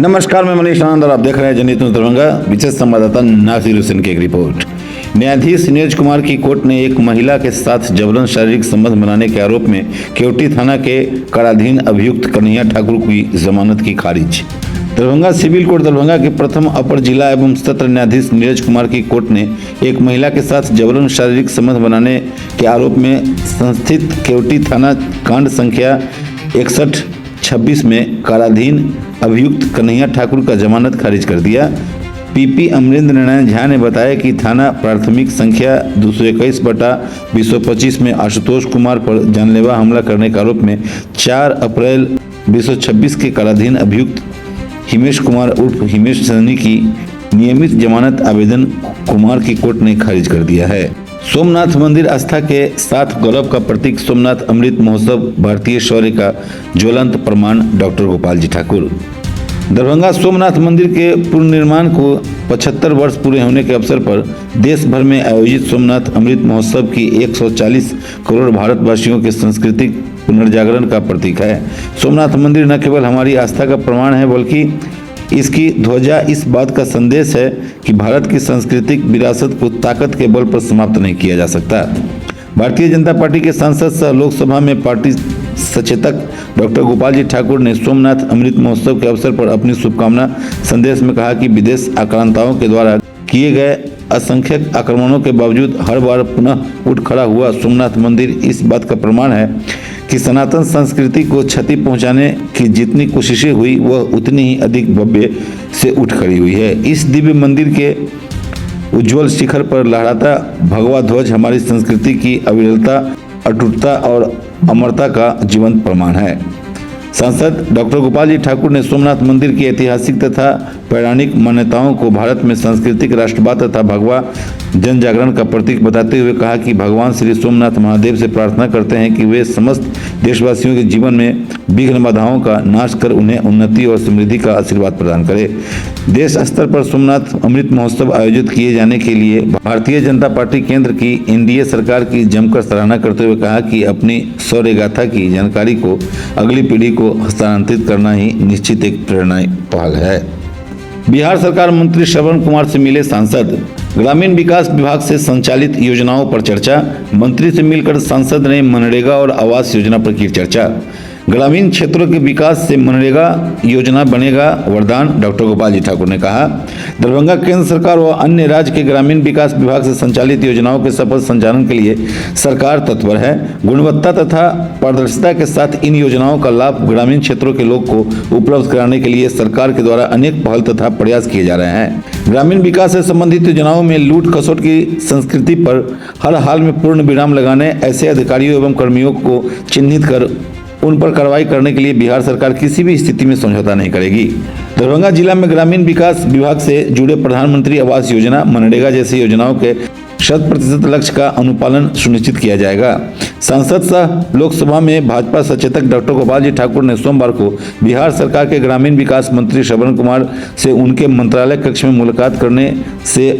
नमस्कार, मैं मनीष आनंद और आप देख रहे हैं जनहित न्यूज़ दरभंगा। विशेष संवाददाता नासिर हुसैन की एक रिपोर्ट। न्यायाधीश नीरज कुमार की कोर्ट ने एक महिला के साथ जबरन शारीरिक संबंध बनाने के आरोप में केवटी थाना के कराधीन अभियुक्त कन्हैया ठाकुर की जमानत की खारिज। दरभंगा सिविल कोर्ट दरभंगा के प्रथम अपर जिला एवं सत्र न्यायाधीश नीरज कुमार की कोर्ट ने एक महिला के साथ जबरन शारीरिक संबंध बनाने के आरोप में संस्थित केवटी थाना कांड संख्या 6126 में काराधीन अभियुक्त कन्हैया ठाकुर का जमानत खारिज कर दिया। पीपी अमरेंद्र नारायण झा ने बताया कि थाना प्राथमिक संख्या 221/225 में आशुतोष कुमार पर जानलेवा हमला करने के आरोप में 4 अप्रैल 2026 के काराधीन अभियुक्त हिमेश कुमार उर्फ हिमेश सैनी की नियमित जमानत आवेदन कुमार की कोर्ट ने खारिज कर दिया है। सोमनाथ मंदिर आस्था के साथ गौरव का प्रतीक सोमनाथ अमृत महोत्सव भारतीय शौर्य का ज्वलंत प्रमाण डॉक्टर गोपाल जी ठाकुर। दरभंगा सोमनाथ मंदिर के पुनर्निर्माण को 75 वर्ष पूरे होने के अवसर पर देश भर में आयोजित सोमनाथ अमृत महोत्सव की 140 करोड़ भारतवासियों के सांस्कृतिक पुनर्जागरण का प्रतीक है। सोमनाथ मंदिर न केवल हमारी आस्था का प्रमाण है बल्कि इसकी ध्वजा इस बात का संदेश है कि भारत की सांस्कृतिक विरासत को ताकत के बल पर समाप्त नहीं किया जा सकता। भारतीय जनता पार्टी के सांसद सह लोकसभा में पार्टी सचेतक डॉक्टर गोपाल जी ठाकुर ने सोमनाथ अमृत महोत्सव के अवसर पर अपनी शुभकामना संदेश में कहा कि विदेश आक्रांताओं के द्वारा किए गए असंख्यक आक्रमणों के बावजूद हर बार पुनः उठ खड़ा हुआ सोमनाथ मंदिर इस बात का प्रमाण है कि सनातन संस्कृति को क्षति पहुंचाने की जितनी कोशिशें हुई वह उतनी ही अधिक भव्य से उठ खड़ी हुई है। इस दिव्य मंदिर के उज्जवल शिखर पर लहराता भगवा ध्वज हमारी संस्कृति की अविरलता, अटूटता और अमरता का जीवंत प्रमाण है। सांसद डॉक्टर गोपाल जी ठाकुर ने सोमनाथ मंदिर की ऐतिहासिक तथा पौराणिक मान्यताओं को भारत में सांस्कृतिक राष्ट्रवाद तथा भगवा जन जागरण का प्रतीक बताते हुए कहा कि भगवान श्री सोमनाथ महादेव से प्रार्थना करते हैं कि वे समस्त देशवासियों के जीवन में विघ्न बाधाओं का नाश कर उन्हें उन्नति और समृद्धि का आशीर्वाद प्रदान करे। देश स्तर पर सोमनाथ अमृत महोत्सव आयोजित किए जाने के लिए भारतीय जनता पार्टी केंद्र की एनडीए सरकार की जमकर सराहना करते हुए कहा कि अपनी शौर्य गाथा की जानकारी को अगली पीढ़ी को हस्तांतरित करना ही निश्चित एक प्रेरणादायी पहल है। बिहार सरकार मंत्री श्रवण कुमार से मिले सांसद। ग्रामीण विकास विभाग से संचालित योजनाओं पर चर्चा। मंत्री से मिलकर सांसद ने मनरेगा और आवास योजना पर की चर्चा। ग्रामीण क्षेत्रों के विकास से मनरेगा योजना बनेगा वरदान, डॉक्टर गोपाल जी ठाकुर ने कहा। दरभंगा केंद्र सरकार व अन्य राज्य के ग्रामीण विकास विभाग से संचालित योजनाओं के सफल संचालन के लिए सरकार तत्पर है। गुणवत्ता तथा पारदर्शिता के साथ इन योजनाओं का लाभ ग्रामीण क्षेत्रों के लोग को उपलब्ध कराने के लिए सरकार के द्वारा अनेक पहल तथा प्रयास किए जा रहे हैं। ग्रामीण विकास से संबंधित योजनाओं में लूट खसोट की संस्कृति पर हर हाल में पूर्ण विराम लगाने, ऐसे अधिकारियों एवं कर्मियों को चिन्हित कर उन पर कार्रवाई करने के लिए बिहार सरकार किसी भी स्थिति में समझौता नहीं करेगी। दरभंगा जिला में ग्रामीण विकास विभाग से जुड़े प्रधानमंत्री आवास योजना, मनरेगा जैसी योजनाओं के 100% लक्ष्य का अनुपालन सुनिश्चित किया जाएगा। सांसद सह लोकसभा में भाजपा सचेतक डॉक्टर गोपाल जी ठाकुर ने सोमवार को बिहार सरकार के ग्रामीण विकास मंत्री श्रवण कुमार से उनके मंत्रालय कक्ष में मुलाकात करने से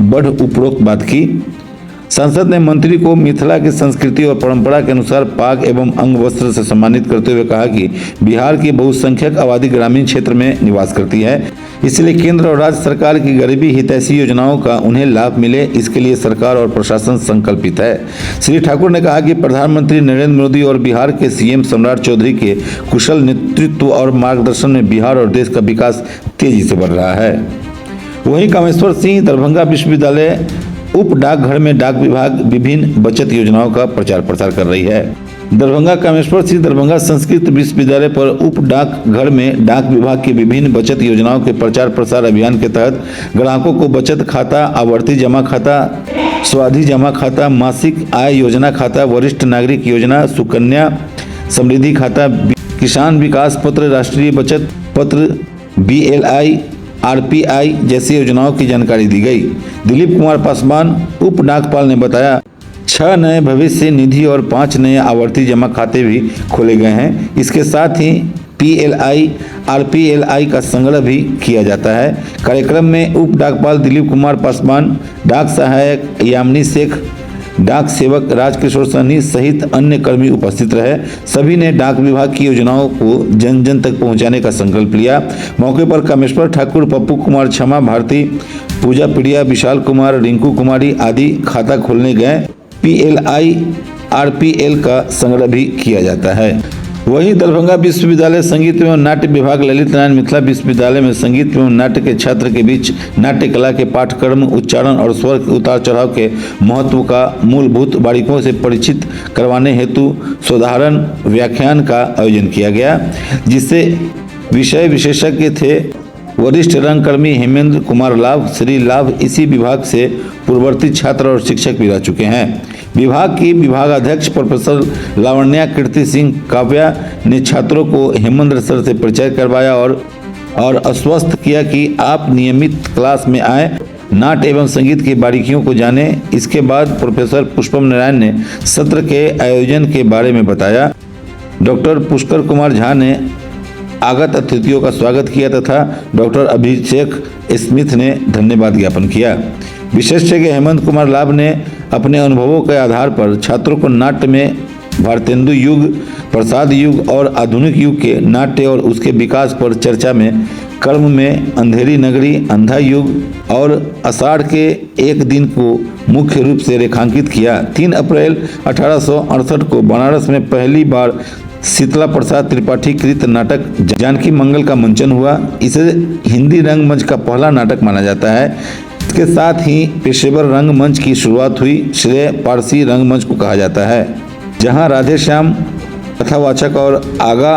बढ़ उपरोक्त बात की। सांसद ने मंत्री को मिथिला की संस्कृति और परंपरा के अनुसार पाग एवं अंग वस्त्र से सम्मानित करते हुए कहा कि बिहार की बहुसंख्यक आबादी ग्रामीण क्षेत्र में निवास करती है, इसलिए केंद्र और राज्य सरकार की गरीबी हितैषी योजनाओं का उन्हें लाभ मिले, इसके लिए सरकार और प्रशासन संकल्पित है। श्री ठाकुर ने कहा कि प्रधानमंत्री नरेंद्र मोदी और बिहार के सीएम सम्राट चौधरी के कुशल नेतृत्व और मार्गदर्शन में बिहार और देश का विकास तेजी से बढ़ रहा है। वहीं कामेश्वर सिंह दरभंगा विश्वविद्यालय उप डाकघर में डाक विभाग विभिन्न बचत योजनाओं का प्रचार प्रसार कर रही है। दरभंगा कामेश्वर सिंह दरभंगा संस्कृत विश्वविद्यालय पर उप डाकघर में डाक विभाग की विभिन्न बचत योजनाओं के प्रचार प्रसार अभियान के तहत ग्राहकों को बचत खाता, आवर्ती जमा खाता, स्वाधि जमा खाता, मासिक आय योजना खाता, वरिष्ठ नागरिक योजना, सुकन्या समृद्धि खाता, किसान विकास पत्र, राष्ट्रीय बचत पत्र, BLI, RPI जैसी योजनाओं की जानकारी दी गई। दिलीप कुमार पासवान उप डाकपाल ने बताया 6 नए भविष्य निधि और 5 नए आवर्ती जमा खाते भी खोले गए हैं। इसके साथ ही PLI, RPLI का संग्रह भी किया जाता है। कार्यक्रम में उप डाकपाल दिलीप कुमार पासवान, डाक सहायक यामिनी शेख, डाक सेवक राजकिशोर सहनी सहित अन्य कर्मी उपस्थित रहे। सभी ने डाक विभाग की योजनाओं को जन जन तक पहुंचाने का संकल्प लिया। मौके पर कामेश्वर ठाकुर, पप्पू कुमार, क्षमा भारती, पूजा पिड़िया, विशाल कुमार, रिंकू कुमारी आदि खाता खोलने गए। PLI RPL का संग्रह भी किया जाता है। वहीं दरभंगा विश्वविद्यालय संगीत एवं नाट्य विभाग ललित नारायण मिथिला विश्वविद्यालय में संगीत एवं नाट्य के छात्र के बीच नाट्य कला के पाठ्यक्रम, उच्चारण और स्वर के उतार चढ़ाव के महत्व का मूलभूत बारीकों से परिचित करवाने हेतु साधारण व्याख्यान का आयोजन किया गया, जिससे विषय विशेषज्ञ थे वरिष्ठ रंगकर्मी हेमेंद्र कुमार लाभ। श्री लाभ इसी विभाग से पूर्ववर्ती छात्र और शिक्षक भी रह चुके हैं। विभाग की विभागाध्यक्ष प्रोफेसर लावण्या कीर्ति सिंह काव्या ने छात्रों को हेमेंद्र सर से परिचय करवाया और आश्वस्त किया कि आप नियमित क्लास में आए, नाट्य एवं संगीत की बारीकियों को जाने। इसके बाद प्रोफेसर पुष्पम नारायण ने सत्र के आयोजन के बारे में बताया। डॉक्टर पुष्कर कुमार झा ने आगत अतिथियों का स्वागत किया तथा डॉक्टर अभिषेक स्मिथ ने धन्यवाद ज्ञापन किया। विशेषज्ञ हेमंत कुमार लाभ ने अपने अनुभवों के आधार पर छात्रों को नाट्य में भारतेंदु युग, प्रसाद युग और आधुनिक युग के नाट्य और उसके विकास पर चर्चा में कर्म में अंधेरी नगरी, अंधा युग और आषाढ़ के एक दिन को मुख्य रूप से रेखांकित किया। 3 अप्रैल 1868 को बनारस में पहली बार शीतला प्रसाद त्रिपाठी कृत नाटक जानकी मंगल का मंचन हुआ। इसे हिंदी रंगमंच का पहला नाटक माना जाता है। इसके साथ ही पेशेवर रंगमंच की शुरुआत हुई। श्रेय पारसी रंगमंच को कहा जाता है, जहां राधे श्याम कथावाचक और आगा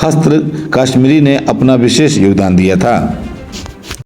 हस्त्र कश्मीरी ने अपना विशेष योगदान दिया था।